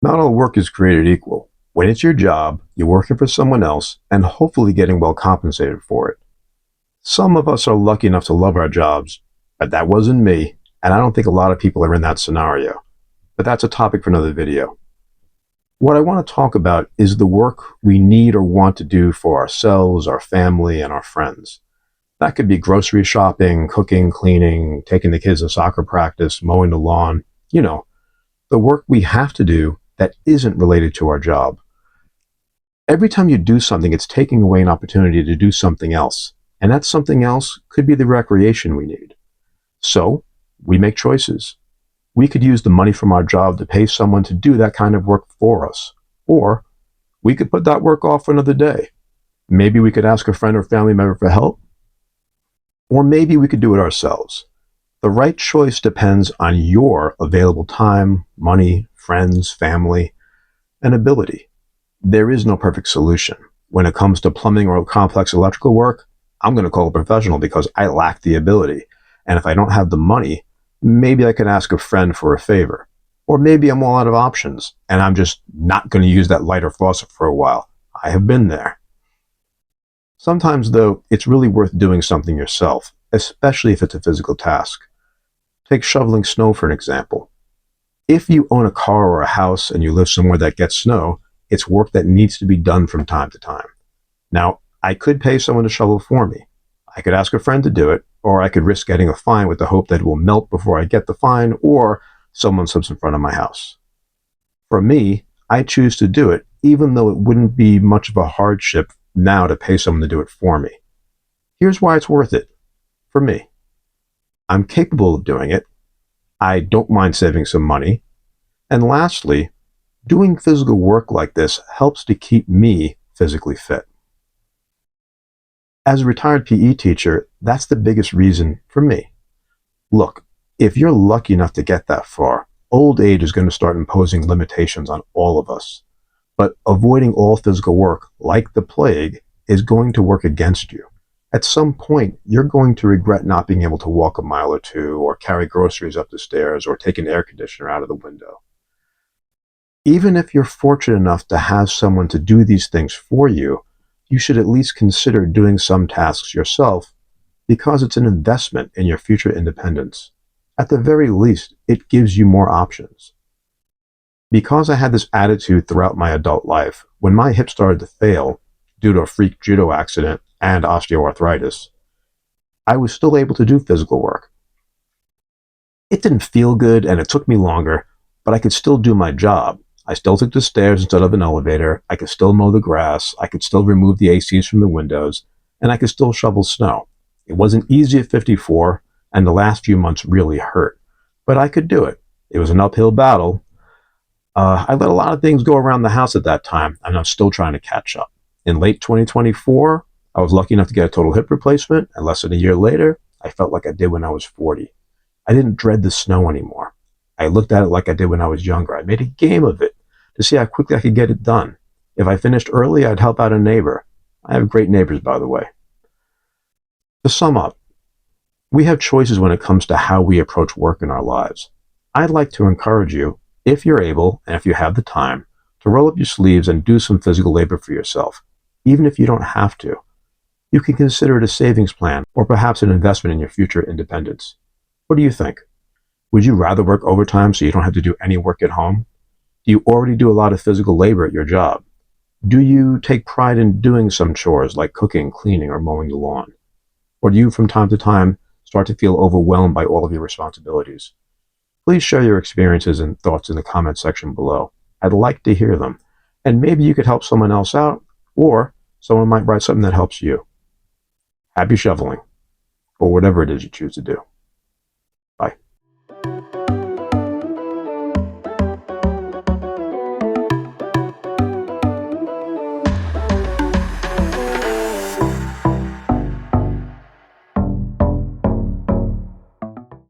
Not all work is created equal. When it's your job, you're working for someone else and hopefully getting well compensated for it. Some of us are lucky enough to love our jobs, but that wasn't me, and I don't think a lot of people are in that scenario. But that's a topic for another video. What I want to talk about is the work we need or want to do for ourselves, our family, and our friends. That could be grocery shopping, cooking, cleaning, taking the kids to soccer practice, mowing the lawn, the work we have to do that isn't related to our job. Every time you do something, it's taking away an opportunity to do something else, and that something else could be the recreation we need. So, we make choices. We could use the money from our job to pay someone to do that kind of work for us, or we could put that work off for another day. Maybe we could ask a friend or family member for help, or maybe we could do it ourselves. The right choice depends on your available time, money, friends, family, and ability. There is no perfect solution. When it comes to plumbing or complex electrical work, I'm going to call a professional because I lack the ability. And if I don't have the money, maybe I could ask a friend for a favor. Or maybe I'm all out of options and I'm just not going to use that lighter faucet for a while. I have been there. Sometimes, though, it's really worth doing something yourself, especially if it's a physical task. Take shoveling snow for an example. If you own a car or a house and you live somewhere that gets snow, it's work that needs to be done from time to time. Now, I could pay someone to shovel for me. I could ask a friend to do it, or I could risk getting a fine with the hope that it will melt before I get the fine, or someone slips in front of my house. For me, I choose to do it, even though it wouldn't be much of a hardship now to pay someone to do it for me. Here's why it's worth it. For me, I'm capable of doing it. I don't mind saving some money. And lastly, doing physical work like this helps to keep me physically fit. As a retired PE teacher, that's the biggest reason for me. Look, if you're lucky enough to get that far, old age is going to start imposing limitations on all of us. But avoiding all physical work, like the plague, is going to work against you. At some point, you're going to regret not being able to walk a mile or two, or carry groceries up the stairs, or take an air conditioner out of the window. Even if you're fortunate enough to have someone to do these things for you, you should at least consider doing some tasks yourself because it's an investment in your future independence. At the very least, it gives you more options. Because I had this attitude throughout my adult life, when my hip started to fail due to a freak judo accident and osteoarthritis, I was still able to do physical work. It didn't feel good and it took me longer, but I could still do my job. I still took the stairs instead of an elevator, I could still mow the grass, I could still remove the ACs from the windows, and I could still shovel snow. It wasn't easy at 54, and the last few months really hurt, but I could do it. It was an uphill battle. I let a lot of things go around the house at that time, and I'm still trying to catch up. In late 2024, I was lucky enough to get a total hip replacement, and less than a year later, I felt like I did when I was 40. I didn't dread the snow anymore. I looked at it like I did when I was younger. I made a game of it to see how quickly I could get it done. If I finished early, I'd help out a neighbor. I have great neighbors, by the way. To sum up, we have choices when it comes to how we approach work in our lives. I'd like to encourage you, if you're able and if you have the time, to roll up your sleeves and do some physical labor for yourself, even if you don't have to. You can consider it a savings plan or perhaps an investment in your future independence. What do you think? Would you rather work overtime so you don't have to do any work at home? Do you already do a lot of physical labor at your job? Do you take pride in doing some chores like cooking, cleaning, or mowing the lawn? Or do you from time to time start to feel overwhelmed by all of your responsibilities? Please share your experiences and thoughts in the comment section below. I'd like to hear them. And maybe you could help someone else out, or someone might write something that helps you. Happy shoveling, or whatever it is you choose to do. Bye.